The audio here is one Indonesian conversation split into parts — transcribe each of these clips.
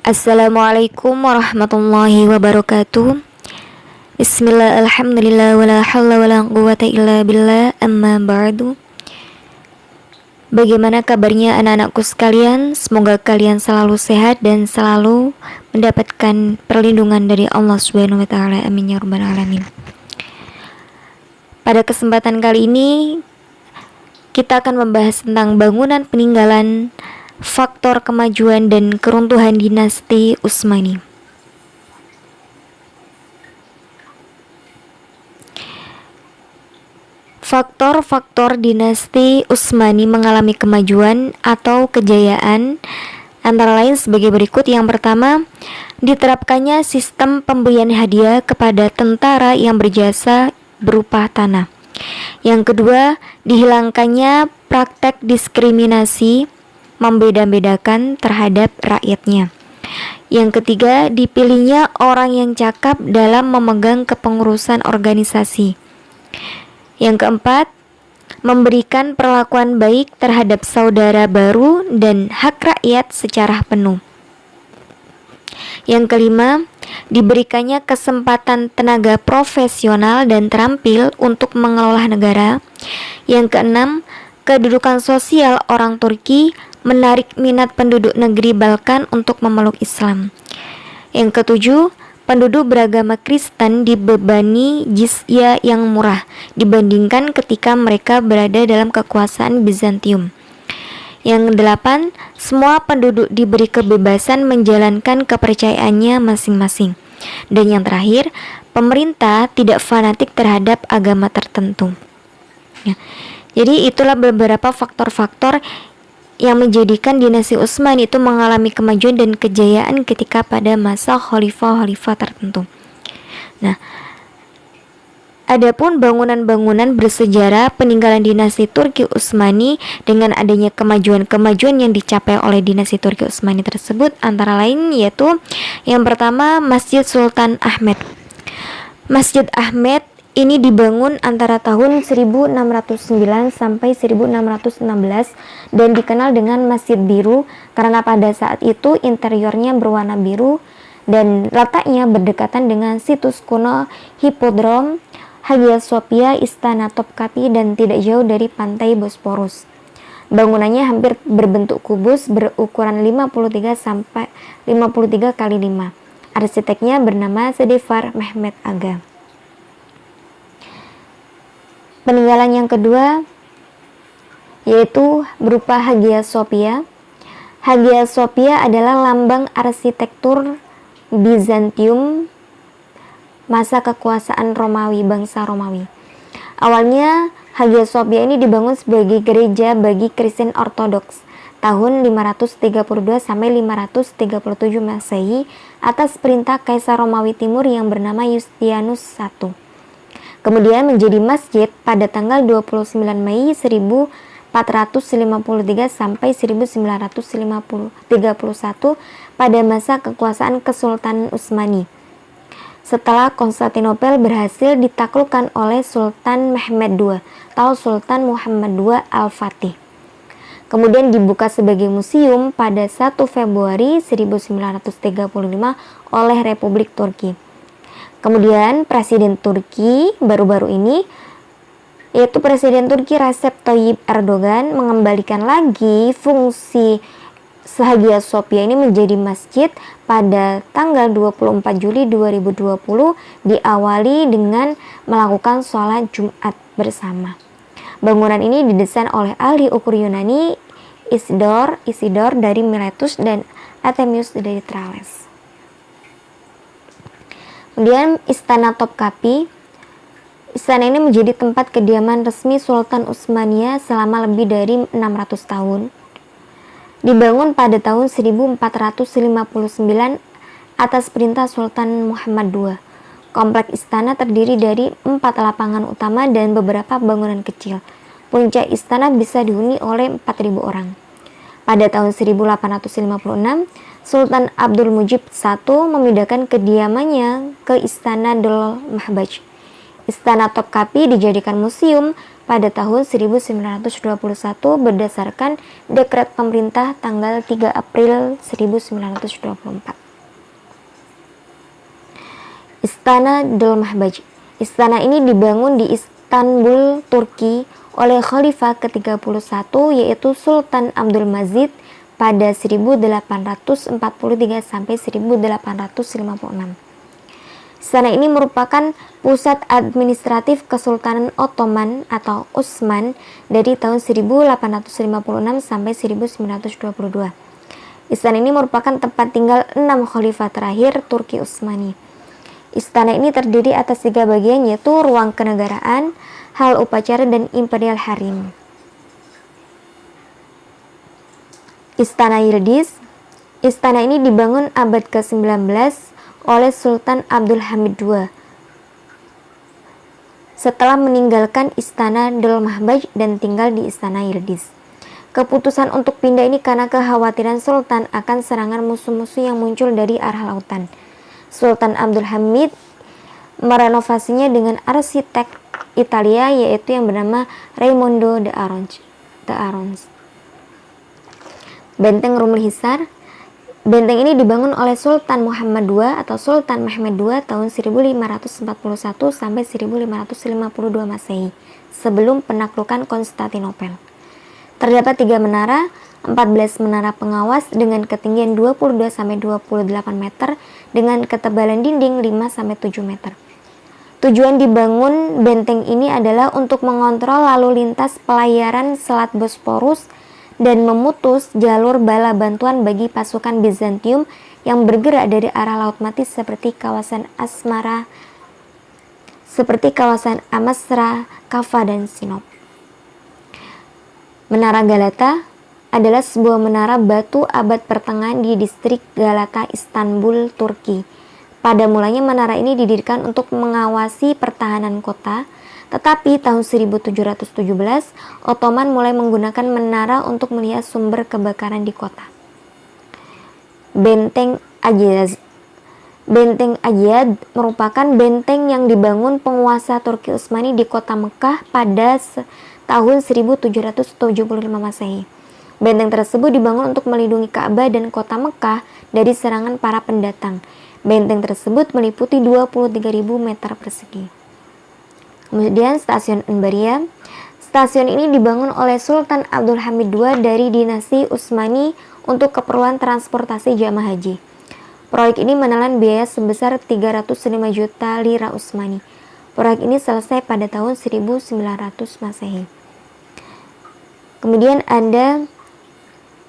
Assalamualaikum warahmatullahi wabarakatuh. Bismillah, alhamdulillah, wala hawla wala quwata illa billah, amma ba'du. Bagaimana kabarnya anak-anakku sekalian? Semoga kalian selalu sehat dan selalu mendapatkan perlindungan dari Allah Subhanahu wa taala. Amin ya rabbal alamin. Pada kesempatan kali ini kita akan membahas tentang bangunan peninggalan, faktor kemajuan dan keruntuhan dinasti Utsmani. Faktor-faktor dinasti Utsmani mengalami kemajuan atau kejayaan antara lain sebagai berikut. Yang pertama, diterapkannya sistem pemberian hadiah kepada tentara yang berjasa berupa tanah. Yang kedua, dihilangkannya praktek diskriminasi membeda-bedakan terhadap rakyatnya. Yang ketiga, dipilihnya orang yang cakap dalam memegang kepengurusan organisasi. Yang keempat, memberikan perlakuan baik terhadap saudara baru dan hak rakyat secara penuh. Yang kelima, diberikannya kesempatan tenaga profesional dan terampil untuk mengelola negara. Yang keenam, kedudukan sosial orang Turki menarik minat penduduk negeri Balkan untuk memeluk Islam. Yang ketujuh, penduduk beragama Kristen dibebani jizya yang murah dibandingkan ketika mereka berada dalam kekuasaan Bizantium. Yang delapan, semua penduduk diberi kebebasan menjalankan kepercayaannya masing-masing. Dan yang terakhir, pemerintah tidak fanatik terhadap agama tertentu. Ya. Jadi itulah beberapa faktor-faktor yang menjadikan dinasti Utsmani itu mengalami kemajuan dan kejayaan ketika pada masa khalifah-khalifah tertentu. Nah, adapun bangunan-bangunan bersejarah peninggalan dinasti Turki Utsmani dengan adanya kemajuan-kemajuan yang dicapai oleh dinasti Turki Utsmani tersebut antara lain yaitu yang pertama, Masjid Sultan Ahmed. Masjid Ahmed ini dibangun antara tahun 1609 sampai 1616 dan dikenal dengan Masjid Biru karena pada saat itu interiornya berwarna biru dan letaknya berdekatan dengan situs kuno Hippodrome, Hagia Sophia, Istana Topkapi dan tidak jauh dari pantai Bosporus. Bangunannya hampir berbentuk kubus berukuran 53 sampai 53 kali 5. Arsiteknya bernama Sedefar Mehmet Aga. Peninggalan yang kedua yaitu berupa Hagia Sophia. Hagia Sophia adalah lambang arsitektur Bizantium masa kekuasaan Romawi, bangsa Romawi. Awalnya Hagia Sophia ini dibangun sebagai gereja bagi Kristen Ortodoks tahun 532 sampai 537 Masehi atas perintah Kaisar Romawi Timur yang bernama Yustianus I. Kemudian menjadi masjid pada tanggal 29 Mei 1453 sampai 1931 pada masa kekuasaan Kesultanan Utsmani. Setelah Konstantinopel berhasil ditaklukkan oleh Sultan Mehmed II atau Sultan Muhammad II Al-Fatih. Kemudian dibuka sebagai museum pada 1 Februari 1935 oleh Republik Turki. Kemudian Presiden Turki baru-baru ini yaitu Presiden Turki Recep Tayyip Erdogan mengembalikan lagi fungsi Hagia Sophia ini menjadi masjid pada tanggal 24 Juli 2020 diawali dengan melakukan sholat Jumat bersama. Bangunan ini didesain oleh ahli ukur Yunani Isidor dari Miletus dan Artemius dari Tralles. Kemudian Istana Topkapi. Istana ini menjadi tempat kediaman resmi Sultan Utsmania selama lebih dari 600 tahun. Dibangun pada tahun 1459 atas perintah Sultan Muhammad II. Kompleks istana terdiri dari 4 lapangan utama dan beberapa bangunan kecil. Puncak istana bisa dihuni oleh 4.000 orang. Pada tahun 1856, Sultan Abdul Mujib I memindahkan kediamannya ke Istana Dol Mahbaj Istana Topkapi dijadikan museum pada tahun 1921 berdasarkan dekret pemerintah tanggal 3 April 1924. Istana Dolmabahce. Istana ini dibangun di Istanbul, Turki oleh Khalifah ke-31 yaitu Sultan Abdulmajid pada 1843 sampai 1856. Istana ini merupakan pusat administratif Kesultanan Ottoman atau Utsman dari tahun 1856 sampai 1922. Istana ini merupakan tempat tinggal 6 khalifah terakhir Turki Utsmani. Istana ini terdiri atas 3 bagian yaitu ruang kenegaraan, hal upacara, dan Imperial Harem. Istana Yildiz. Istana ini dibangun abad ke-19 oleh Sultan Abdul Hamid II setelah meninggalkan Istana Dolmabahce dan tinggal di Istana Yildiz. Keputusan untuk pindah ini karena kekhawatiran Sultan akan serangan musuh-musuh yang muncul dari arah lautan. Sultan Abdul Hamid merenovasinya dengan arsitek Italia yaitu yang bernama Raimondo de Arons. Benteng Rumul Hisar. Benteng ini dibangun oleh Sultan Muhammad II atau Sultan Mehmed II tahun 1541 sampai 1552 Masehi sebelum penaklukan Konstantinopel. Terdapat 3 menara, 14 menara pengawas dengan ketinggian 22 sampai 28 meter dengan ketebalan dinding 5 sampai 7 meter. Tujuan dibangun benteng ini adalah untuk mengontrol lalu lintas pelayaran Selat Bosporus dan memutus jalur bala bantuan bagi pasukan Bizantium yang bergerak dari arah Laut Mati seperti kawasan Amasra, Kaffa, dan Sinop. Menara Galata adalah sebuah menara batu abad pertengahan di distrik Galata, Istanbul, Turki. Pada mulanya menara ini didirikan untuk mengawasi pertahanan kota, tetapi tahun 1717 Ottoman mulai menggunakan menara untuk melihat sumber kebakaran di kota. Benteng Ayyad. Benteng Ayyad merupakan benteng yang dibangun penguasa Turki Utsmani di kota Mekah pada tahun 1775 Masehi. Benteng tersebut dibangun untuk melindungi Ka'bah dan kota Mekah dari serangan para pendatang. Benteng tersebut meliputi 23.000 meter persegi. Kemudian Stasiun Anbaria. Stasiun ini dibangun oleh Sultan Abdul Hamid II dari dinasti Utsmani untuk keperluan transportasi jamaah haji. Proyek ini menelan biaya sebesar 305 juta lira Utsmani. Proyek ini selesai pada tahun 1900 Masehi. Kemudian ada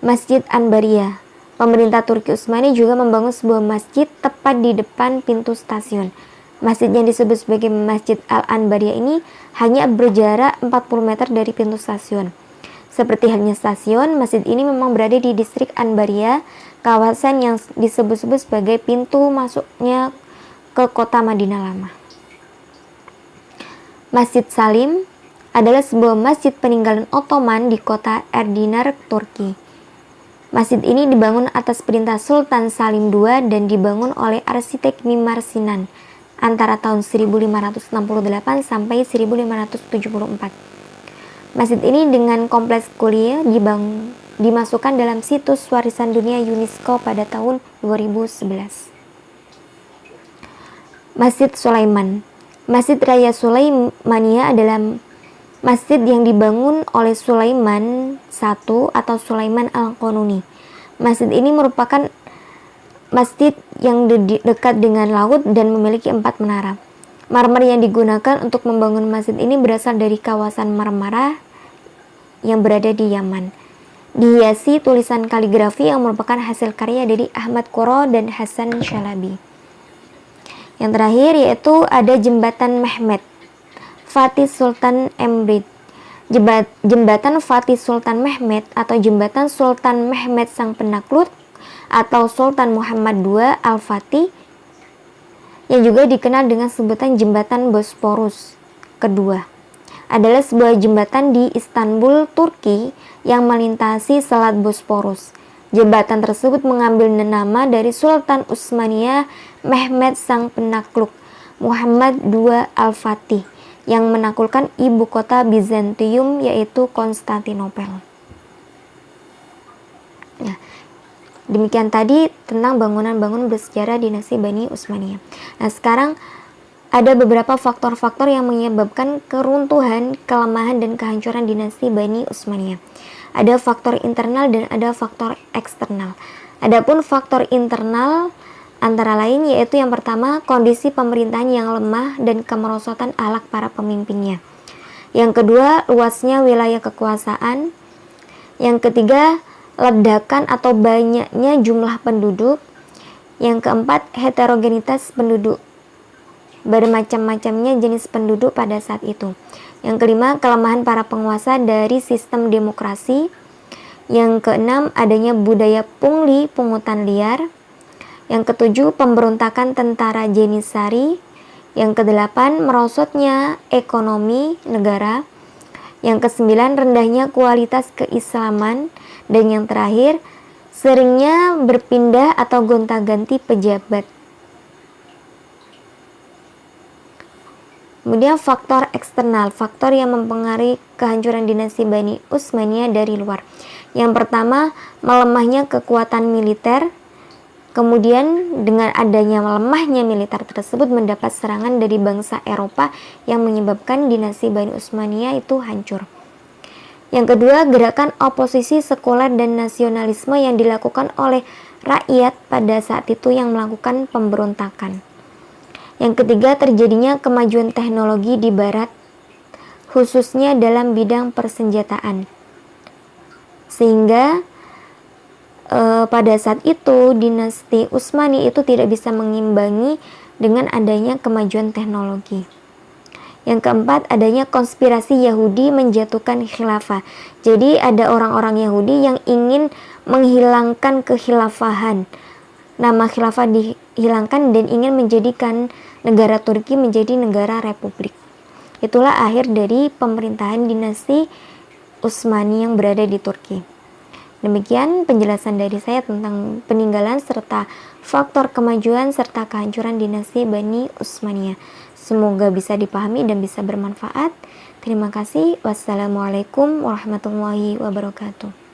Masjid Anbaria. Pemerintah Turki Utsmani juga membangun sebuah masjid tepat di depan pintu stasiun. Masjid yang disebut sebagai Masjid Al-Anbaria ini hanya berjarak 40 meter dari pintu stasiun. Seperti halnya stasiun, masjid ini memang berada di distrik Anbaria, kawasan yang disebut-sebut sebagai pintu masuknya ke kota Madinah lama. Masjid Salim adalah sebuah masjid peninggalan Ottoman di kota Erdinar, Turki. Masjid ini dibangun atas perintah Sultan Salim II dan dibangun oleh arsitek Mimar Sinan antara tahun 1568 sampai 1574. Masjid ini dengan kompleks kuliah dimasukkan dalam situs warisan dunia UNESCO pada tahun 2011. Masjid Sulaiman. Masjid Raya Sulaimania adalah masjid yang dibangun oleh Sulaiman I atau Sulaiman Al-Qanuni. Masjid ini merupakan masjid yang dekat dengan laut dan memiliki 4 menara. Marmer yang digunakan untuk membangun masjid ini berasal dari kawasan Marmara yang berada di Yaman. Dihiasi tulisan kaligrafi yang merupakan hasil karya dari Ahmad Qura dan Hasan Shalabi. Yang terakhir yaitu ada Jembatan Mehmed Fatih Sultan Emrid. Jembatan Fatih Sultan Mehmed atau Jembatan Sultan Mehmed Sang Penakluk atau Sultan Muhammad II Al-Fatih yang juga dikenal dengan sebutan Jembatan Bosporus kedua adalah sebuah jembatan di Istanbul, Turki yang melintasi Selat Bosporus. Jembatan tersebut mengambil nama dari Sultan Utsmaniyah Mehmed Sang Penakluk. Muhammad II Al-Fatih yang menaklukkan ibu kota Bizantium yaitu Konstantinopel. Nah, demikian tadi tentang bangunan-bangunan bersejarah dinasti Bani Utsmaniyah. Nah, sekarang ada beberapa faktor-faktor yang menyebabkan keruntuhan, kelemahan, dan kehancuran dinasti Bani Utsmaniyah. Ada faktor internal dan ada faktor eksternal. Adapun faktor internal antara lain yaitu yang pertama, kondisi pemerintahan yang lemah dan kemerosotan akhlak para pemimpinnya. Yang kedua, luasnya wilayah kekuasaan. Yang ketiga, ledakan atau banyaknya jumlah penduduk. Yang keempat, heterogenitas penduduk, bermacam-macamnya jenis penduduk pada saat itu. Yang kelima, kelemahan para penguasa dari sistem demokrasi. Yang keenam, adanya budaya pungli, pungutan liar. Yang ketujuh, pemberontakan tentara Jenisari. Yang kedelapan, merosotnya ekonomi negara. Yang kesembilan, rendahnya kualitas keislaman. Dan yang terakhir, seringnya berpindah atau gonta-ganti pejabat. Kemudian faktor eksternal, faktor yang mempengaruhi kehancuran dinasti Bani Utsmaniyah dari luar. Yang pertama, melemahnya kekuatan militer. Kemudian dengan adanya melemahnya militer tersebut mendapat serangan dari bangsa Eropa yang menyebabkan dinasti Bani Utsmaniyah itu hancur. Yang kedua, gerakan oposisi sekuler dan nasionalisme yang dilakukan oleh rakyat pada saat itu yang melakukan pemberontakan. Yang ketiga, terjadinya kemajuan teknologi di barat, khususnya dalam bidang persenjataan. Sehingga pada saat itu dinasti Utsmani itu tidak bisa mengimbangi dengan adanya kemajuan teknologi. Yang keempat, adanya konspirasi Yahudi menjatuhkan khilafah. Jadi ada orang-orang Yahudi yang ingin menghilangkan kekhilafahan. Nama khilafah dihilangkan dan ingin menjadikan negara Turki menjadi negara republik. Itulah akhir dari pemerintahan dinasti Utsmani yang berada di Turki. Demikian penjelasan dari saya tentang peninggalan serta faktor kemajuan serta kehancuran dinasti Bani Utsmaniyah. Semoga bisa dipahami dan bisa bermanfaat. Terima kasih. Wassalamualaikum warahmatullahi wabarakatuh.